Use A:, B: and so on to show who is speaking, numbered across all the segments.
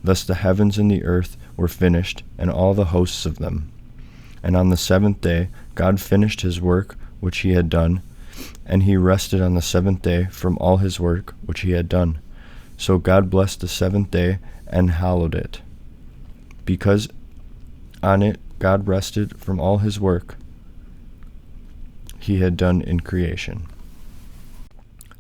A: Thus the heavens and the earth were finished, and all the hosts of them. And on the seventh day God finished his work which he had done, and he rested on the seventh day from all his work which he had done. So God blessed the seventh day and hallowed it, because on it God rested from all his work he had done in creation.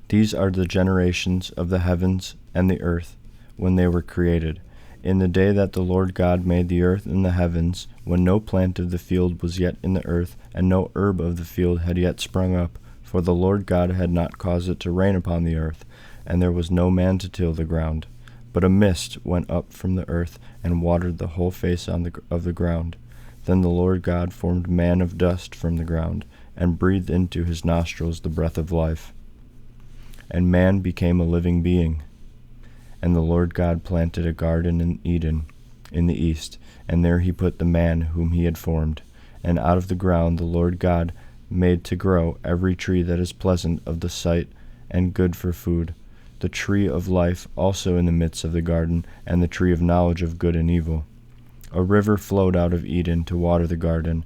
A: These are the generations of the heavens and the earth when they were created, in the day that the Lord God made the earth and the heavens, when no plant of the field was yet in the earth, and no herb of the field had yet sprung up, for the Lord God had not caused it to rain upon the earth, and there was no man to till the ground. But a mist went up from the earth, and watered the whole face of the ground. Then the Lord God formed man of dust from the ground, and breathed into his nostrils the breath of life. And man became a living being. And the Lord God planted a garden in Eden, in the east, and there he put the man whom he had formed. And out of the ground the Lord God made to grow every tree that is pleasant of the sight and good for food, the tree of life also in the midst of the garden, and the tree of knowledge of good and evil. A river flowed out of Eden to water the garden,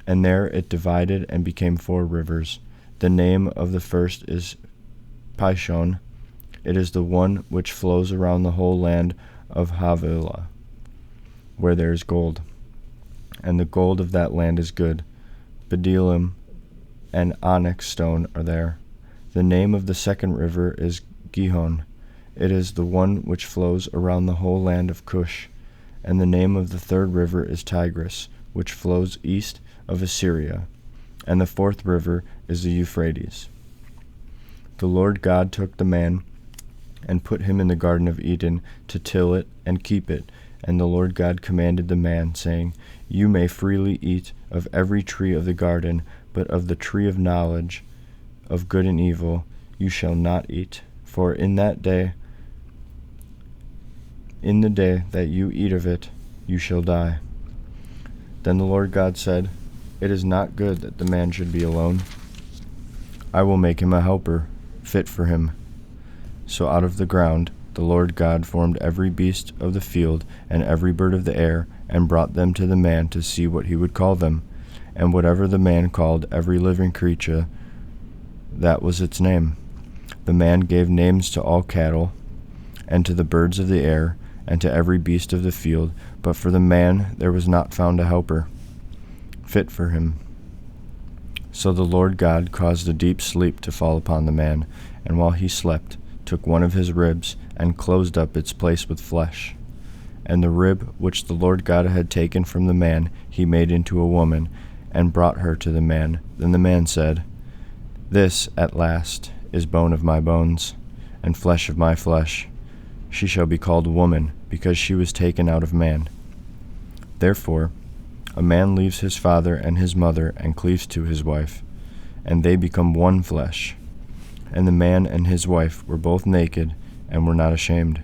A: and there it divided and became 4 rivers. The name of the first is Pishon. It is the one which flows around the whole land of Havilah, where there is gold. And the gold of that land is good. Bdellium and onyx stone are there. The name of the second river is Gihon. It is the one which flows around the whole land of Cush. And the name of the third river is Tigris, which flows east of Assyria. And the fourth river is the Euphrates. The Lord God took the man and put him in the Garden of Eden to till it and keep it. And the Lord God commanded the man, saying, You may freely eat of every tree of the garden, but of the tree of knowledge of good and evil you shall not eat. For in the day that you eat of it, you shall die. Then the Lord God said, It is not good that the man should be alone. I will make him a helper, fit for him. So out of the ground the Lord God formed every beast of the field and every bird of the air, and brought them to the man to see what he would call them. And whatever the man called every living creature, that was its name. The man gave names to all cattle, and to the birds of the air, and to every beast of the field, but for the man there was not found a helper, fit for him. So the Lord God caused a deep sleep to fall upon the man, and while he slept, took one of his ribs, and closed up its place with flesh. And the rib which the Lord God had taken from the man he made into a woman, and brought her to the man. Then the man said, This, at last, is bone of my bones, and flesh of my flesh. She shall be called woman, because she was taken out of man. Therefore a man leaves his father and his mother, and cleaves to his wife, and they become one flesh. And the man and his wife were both naked, and were not ashamed.